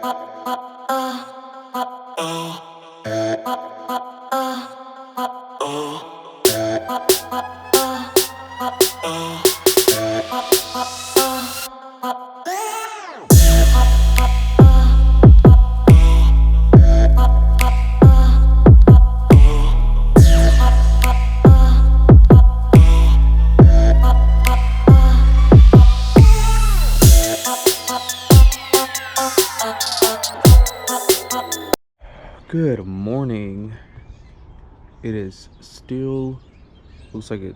Good morning. It is still, looks like it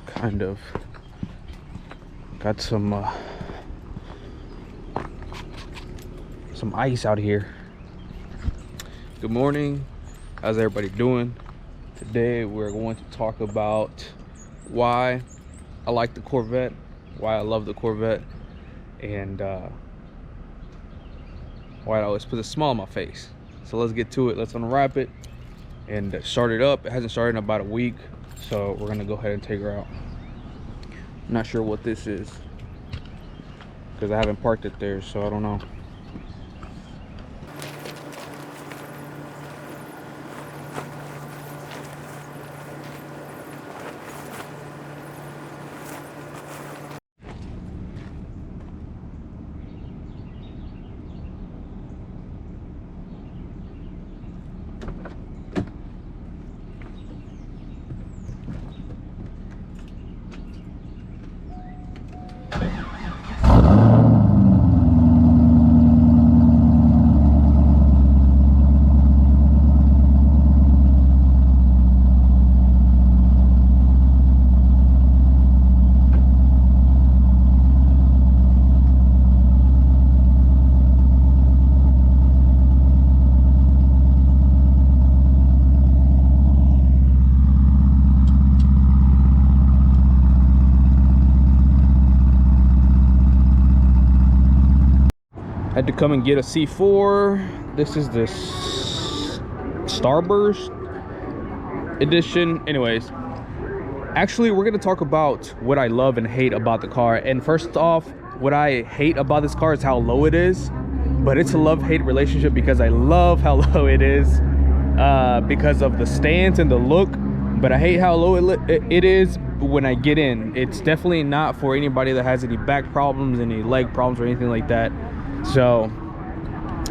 kind of got some ice out here. Good morning. How's everybody doing? Today we're going to talk about why I like the Corvette, why I love the Corvette, and why it always puts a smile on my face. So let's get to it. Let's unwrap it and start it up. It hasn't started in about a week, so we're gonna go ahead and take her out. I'm not sure what this is because I haven't parked it there, so I don't know. Had to come and get a C4. This is the Starburst edition. Anyways, actually we're gonna talk about what I love and hate about the car. And first off, what I hate about this car is how low it is, but it's a love-hate relationship because I love how low it is because of the stance and the look, but I hate how low it is when I get in. It's definitely not for anybody that has any back problems, any leg problems, or anything like that. So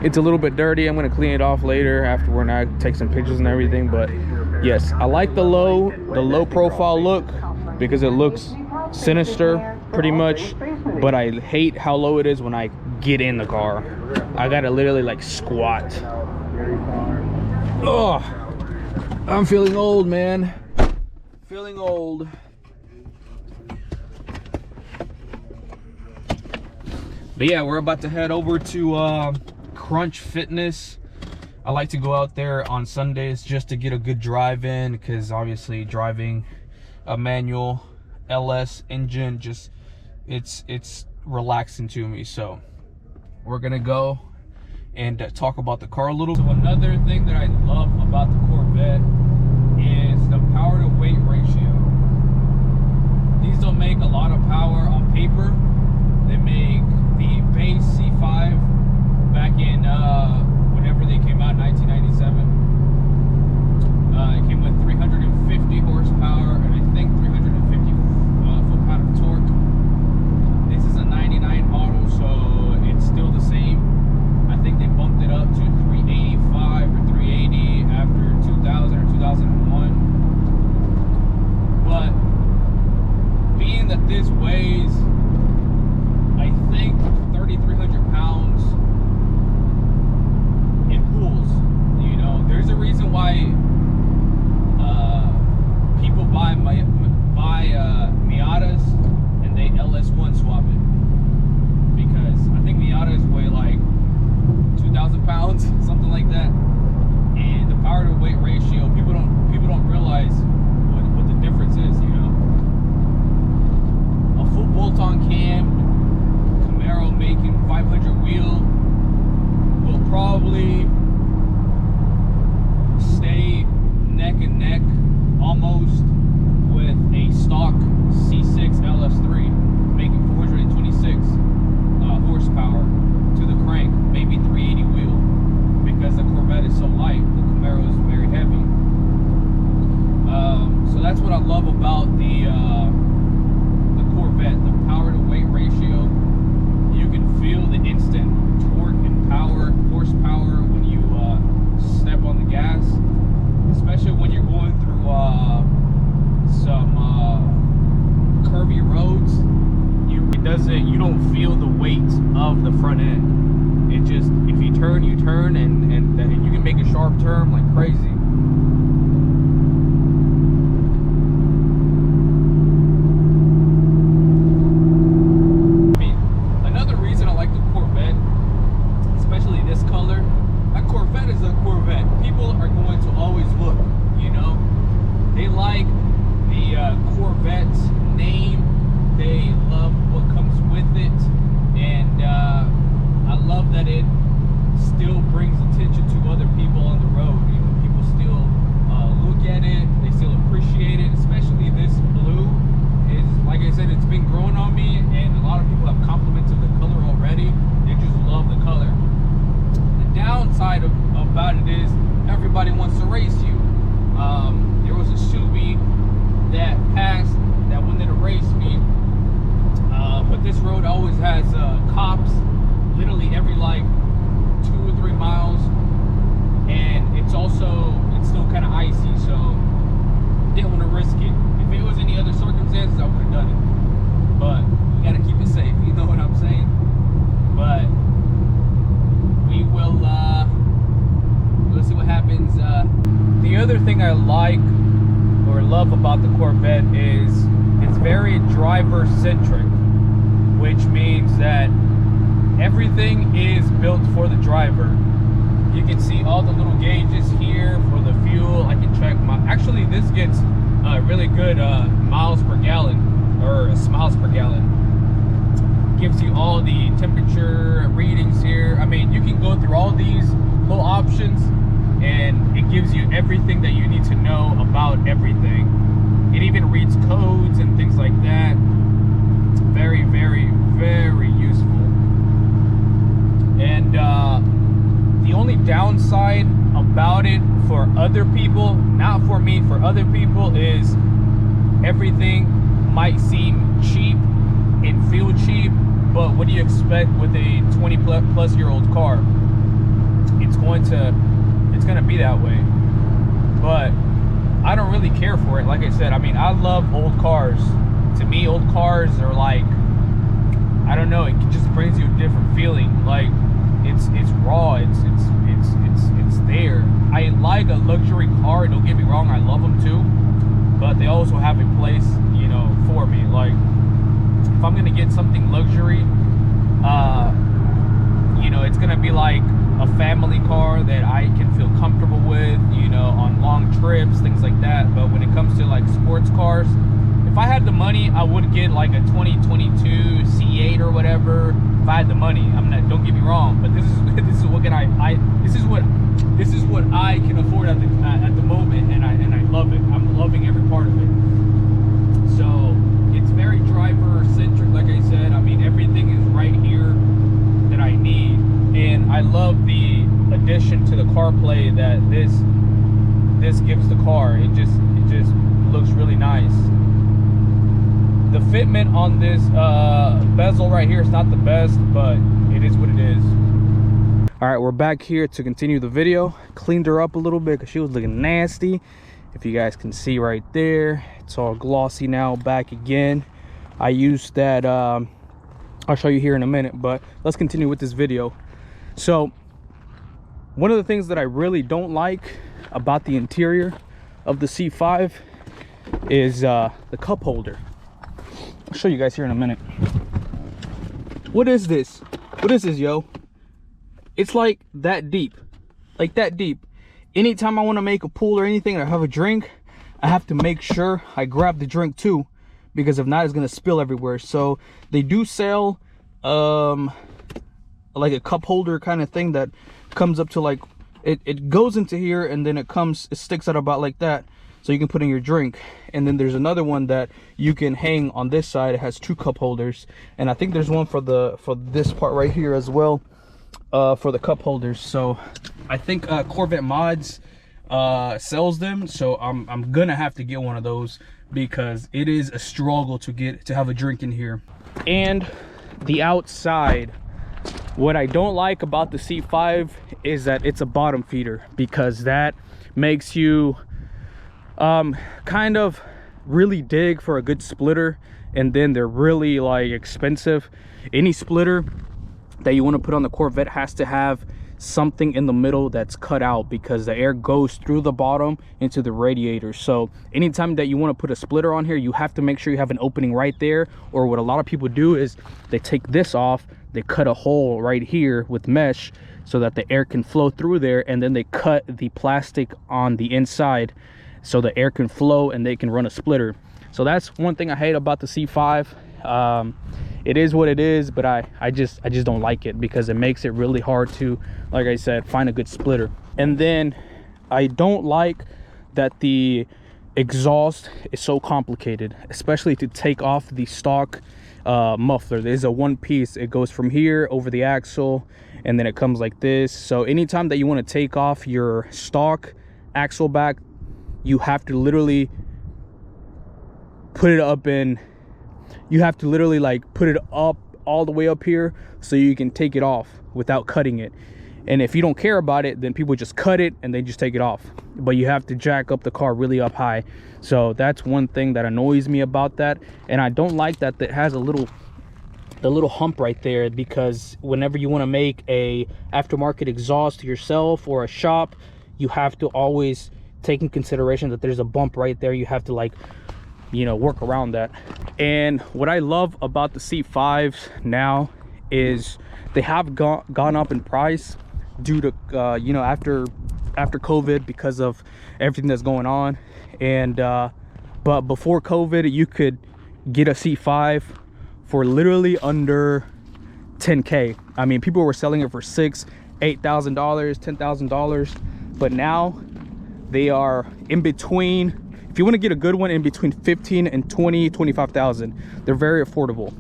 it's a little bit dirty. I'm going to clean it off later afterward, and I take some pictures and everything. But yes, I like the low profile look because it looks sinister pretty much, but I hate how low it is when I get in the car. I gotta literally like squat. Oh, I'm feeling old, man. Feeling old. But yeah, we're about to head over to Crunch Fitness. I like to go out there on Sundays just to get a good drive in, because obviously driving a manual LS engine, just it's relaxing to me. So we're gonna go and talk about the car a little. So another thing that I love about the Corvette is the power to weight ratio. These don't make a lot of power on paper. They make the base C5 back in whenever they came out in 1997. It came with 350 horsepower and I think 350 foot-pound of torque. This is a 99 model, so it's still the same. I think they bumped it up to 385 or 380 after 2000 or 2001. But being that this weighs, I think, 3,300 front end. It just, if you turn, you turn, and you can make a sharp turn like crazy. I mean, another reason I like the Corvette, especially this color, a Corvette is a Corvette. People are going to always look, you know, they like the Corvette's name. They love what comes with it, and I love that it still brings attention to other people on the road. You know, people still look at it, they still appreciate it. Especially this blue is, like I said, it's been growing on me, and a lot of people have complimented the color already. They just love the color. The downside about it is everybody wants to race you. There was a Subi that passed that wanted to race me, but this road always has cops literally every like 2 or 3 miles, and it's still kind of icy, so didn't want to risk it. If it was any other circumstances, I would have done it, but we gotta keep it safe, you know what I'm saying? But we will let's see what happens. The other thing I like or love about the Corvette is it's very driver centric, which means that everything is built for the driver. You can see all the little gauges here for the fuel. I can check my, actually this gets really good miles per gallon, or miles per gallon. Gives you all the temperature readings here. I mean, you can go through all these little options and it gives you everything that you need to know about everything. It even reads codes and things like that. Very, very, very useful. And the only downside about it for other people, not for me, for other people, is everything might seem cheap and feel cheap, but what do you expect with a 20-plus-year-old car? It's gonna be that way. But I don't really care for it. Like I said, I mean, I love old cars. To me, old cars are like, I don't know, it just brings you a different feeling. Like it's raw, it's there. I like a luxury car, don't get me wrong, I love them too, but they also have a place, you know, for me. Like if I'm gonna get something luxury, you know, it's gonna be like a family car that I can feel comfortable with, you know, on long trips, things like that. But when it comes to like sports cars, if I had the money, I would get like a 2022 C8 or whatever. If I had the money, I'm not. Don't get me wrong, but this is what I can afford at the moment, and I love it. I'm loving every part of it. So it's very driver centric, like I said. I mean, everything is right here that I need, and I love the addition to the CarPlay that this gives the car. It just looks really nice. The fitment on this bezel right here is not the best, but it is what it is. All right, we're back here to continue the video. Cleaned her up a little bit because she was looking nasty. If you guys can see right there, it's all glossy now, back again. I used that, I'll show you here in a minute, but let's continue with this video. So one of the things that I really don't like about the interior of the C5 is the cup holder. I'll show you guys here in a minute. What is this? What is this, yo? It's like that deep. Like that deep. Anytime I want to make a pool or anything, or have a drink, I have to make sure I grab the drink too, because if not, it's gonna spill everywhere. So they do sell like a cup holder kind of thing that comes up to like, it goes into here, and then it sticks out about like that, so you can put in your drink. And then there's another one that you can hang on this side. It has 2 cup holders, and I think there's one for this part right here as well, for the cup holders. So I think Corvette Mods sells them, so I'm gonna have to get one of those, because it is a struggle to have a drink in here. And the outside, what I don't like about the C5 is that it's a bottom feeder, because that makes you kind of really dig for a good splitter, and then they're really like expensive. Any splitter that you want to put on the Corvette has to have something in the middle that's cut out, because the air goes through the bottom into the radiator. So anytime that you want to put a splitter on here, you have to make sure you have an opening right there. Or what a lot of people do is they take this off, they cut a hole right here with mesh so that the air can flow through there, and then they cut the plastic on the inside so the air can flow and they can run a splitter. So that's one thing I hate about the C5. It is what it is, but I just don't like it, because it makes it really hard to, like I said, find a good splitter. And then I don't like that the exhaust is so complicated, especially to take off the stock muffler. There's a one piece, it goes from here over the axle, and then it comes like this. So anytime that you want to take off your stock axle back, you have to literally put it up in, you have to literally like put it up all the way up here so you can take it off without cutting it. And if you don't care about it, then people just cut it and they just take it off, but you have to jack up the car really up high. So that's one thing that annoys me about that. And I don't like that it has a little, the little hump right there, because whenever you want to make a aftermarket exhaust yourself or a shop, you have to always take in consideration that there's a bump right there. You have to, like, you know, work around that. And what I love about the C5s now is they have gone up in price due to you know, after COVID, because of everything that's going on. And but before COVID, you could get a C5 for literally under 10K. I mean, people were selling it for $6,000, $8,000, $10,000, but now they are in between. If you want to get a good one, in between 15 and 20, 25,000. They're very affordable.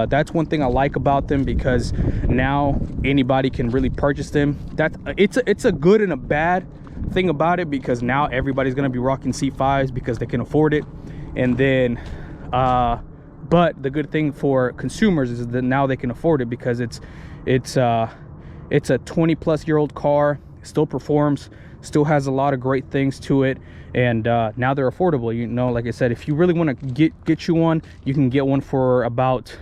That's one thing I like about them, because now anybody can really purchase them. It's a good and a bad thing about it, because now everybody's gonna be rocking C5s because they can afford it. And then but the good thing for consumers is that now they can afford it, because it's a 20-plus-year-old car, still performs, still has a lot of great things to it. And now they're affordable. You know, like I said, if you really want to get you one, you can get one for about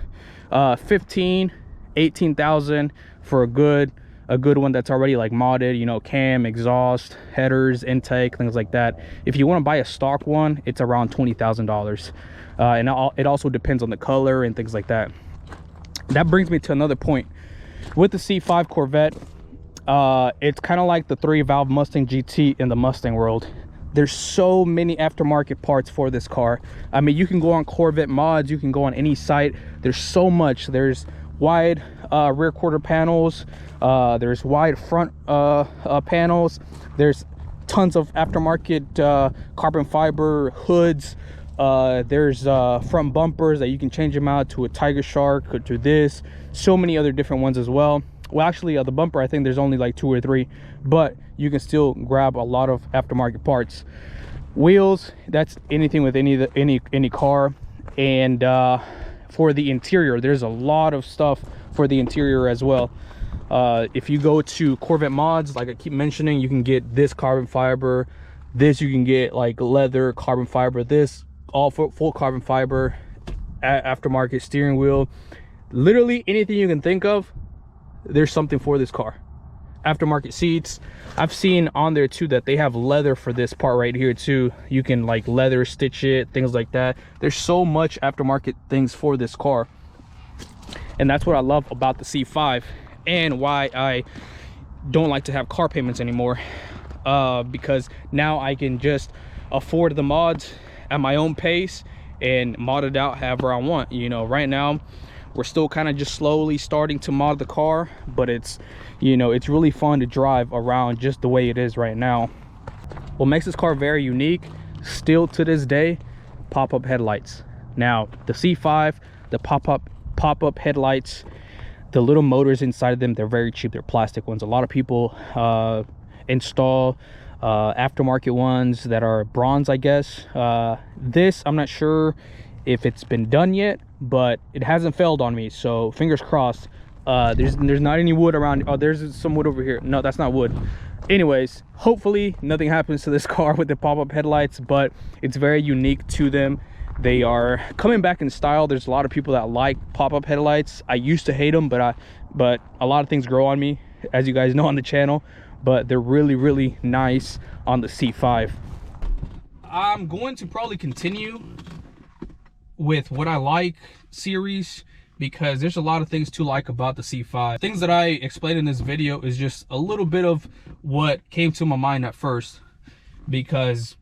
15, 18,000 for a good one that's already like modded, you know, cam, exhaust, headers, intake, things like that. If you want to buy a stock one, it's around $20,000. And it also depends on the color and things like that. That brings me to another point with the C5 Corvette. It's kind of like the 3-valve Mustang GT in the Mustang world. There's so many aftermarket parts for this car. I mean, you can go on Corvette mods, you can go on any site. There's so much. There's wide rear quarter panels, there's wide front panels, there's tons of aftermarket carbon fiber hoods, there's front bumpers that you can change them out to a Tiger Shark or to this. So many other different ones as well. Well, actually, the bumper, I think there's only like 2 or 3, but you can still grab a lot of aftermarket parts. Wheels, that's anything with any car. And for the interior, there's a lot of stuff for the interior as well. If you go to Corvette mods, like I keep mentioning, you can get this carbon fiber, this you can get like leather, carbon fiber, this all full carbon fiber, aftermarket steering wheel, literally anything you can think of. There's something for this car. Aftermarket seats, I've seen on there too that they have leather for this part right here too. You can like leather stitch it, things like that. There's so much aftermarket things for this car, and that's what I love about the C5, and why I don't like to have car payments anymore, because now I can just afford the mods at my own pace and mod it out however I want. You know, right now we're still kind of just slowly starting to mod the car, but it's, you know, it's really fun to drive around just the way it is right now. What makes this car very unique still to this day, pop-up headlights. Now the C5, the pop-up headlights, the little motors inside of them, they're very cheap. They're plastic ones. A lot of people install aftermarket ones that are bronze, I guess. This, I'm not sure if it's been done yet, but it hasn't failed on me, so fingers crossed. There's not any wood around. Oh, there's some wood over here. No, that's not wood. Anyways, hopefully nothing happens to this car with the pop-up headlights, but it's very unique to them. They are coming back in style. There's a lot of people that like pop-up headlights. I used to hate them, but a lot of things grow on me, as you guys know on the channel. But they're really nice on the C5. I'm going to probably continue with what I like series, because there's a lot of things to like about the C5. Things that I explained in this video is just a little bit of what came to my mind at first, because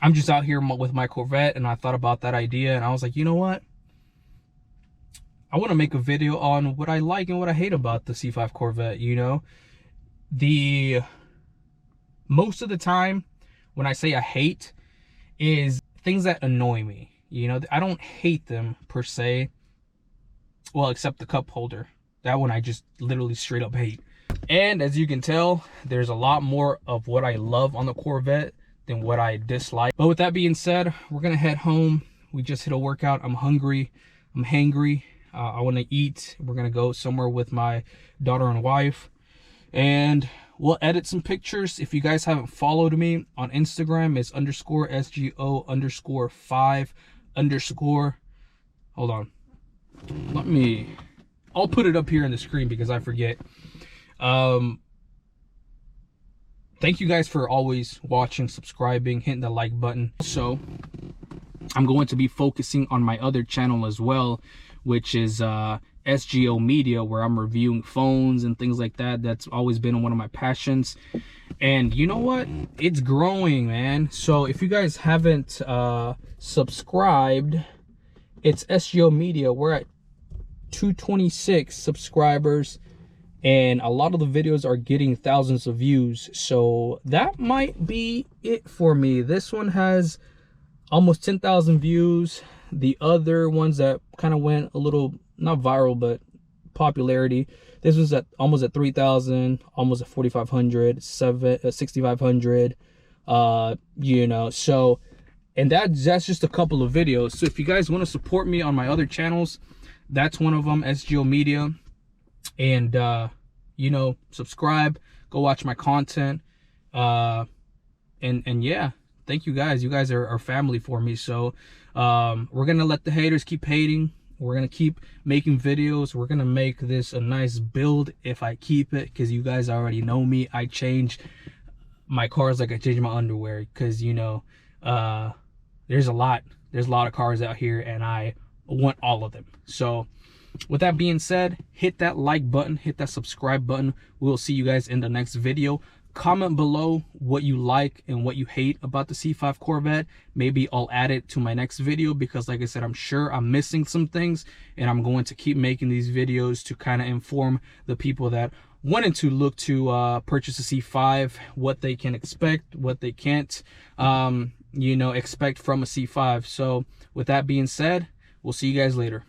I'm just out here with my Corvette and I thought about that idea and I was like, you know what? I want to make a video on what I like and what I hate about the C5 Corvette, you know? Most of the time when I say I hate is things that annoy me. You know, I don't hate them per se. Well, except the cup holder. That one I just literally straight up hate. And as you can tell, there's a lot more of what I love on the Corvette than what I dislike. But with that being said, we're gonna head home. We just hit a workout. I'm hungry. I'm hangry. I want to eat. We're gonna go somewhere with my daughter and wife, and we'll edit some pictures. If you guys haven't followed me on Instagram, it's _SGO_5_. Hold on. I'll put it up here on the screen because I forget. Thank you guys for always watching, subscribing, hitting the like button. So I'm going to be focusing on my other channel as well, which is SGO Media, where I'm reviewing phones and things like that. That's always been one of my passions. And you know what? It's growing, man. So if you guys haven't subscribed, it's SGO Media. We're at 226 subscribers, and a lot of the videos are getting thousands of views. So that might be it for me. This one has almost 10,000 views. The other ones that kind of went a little, not viral, but popularity, this was almost at 3,000, almost at 4,500, 6,500, you know. So, and that's just a couple of videos. So if you guys want to support me on my other channels, that's one of them, SGO Media. And you know, subscribe, go watch my content, and yeah, thank you guys. You guys are family for me. So we're gonna let the haters keep hating. We're gonna keep making videos. We're gonna make this a nice build if I keep it, because you guys already know me. I change my cars like I change my underwear, because you know, there's a lot of cars out here and I want all of them. So with that being said, hit that like button, hit that subscribe button. We'll see you guys in the next video. Comment below what you like and what you hate about the C5 Corvette. Maybe I'll add it to my next video, because like I said, I'm sure I'm missing some things, and I'm going to keep making these videos to kind of inform the people that wanted to look to purchase a C5, what they can expect, what they can't you know, expect from a C5. So with that being said, we'll see you guys later.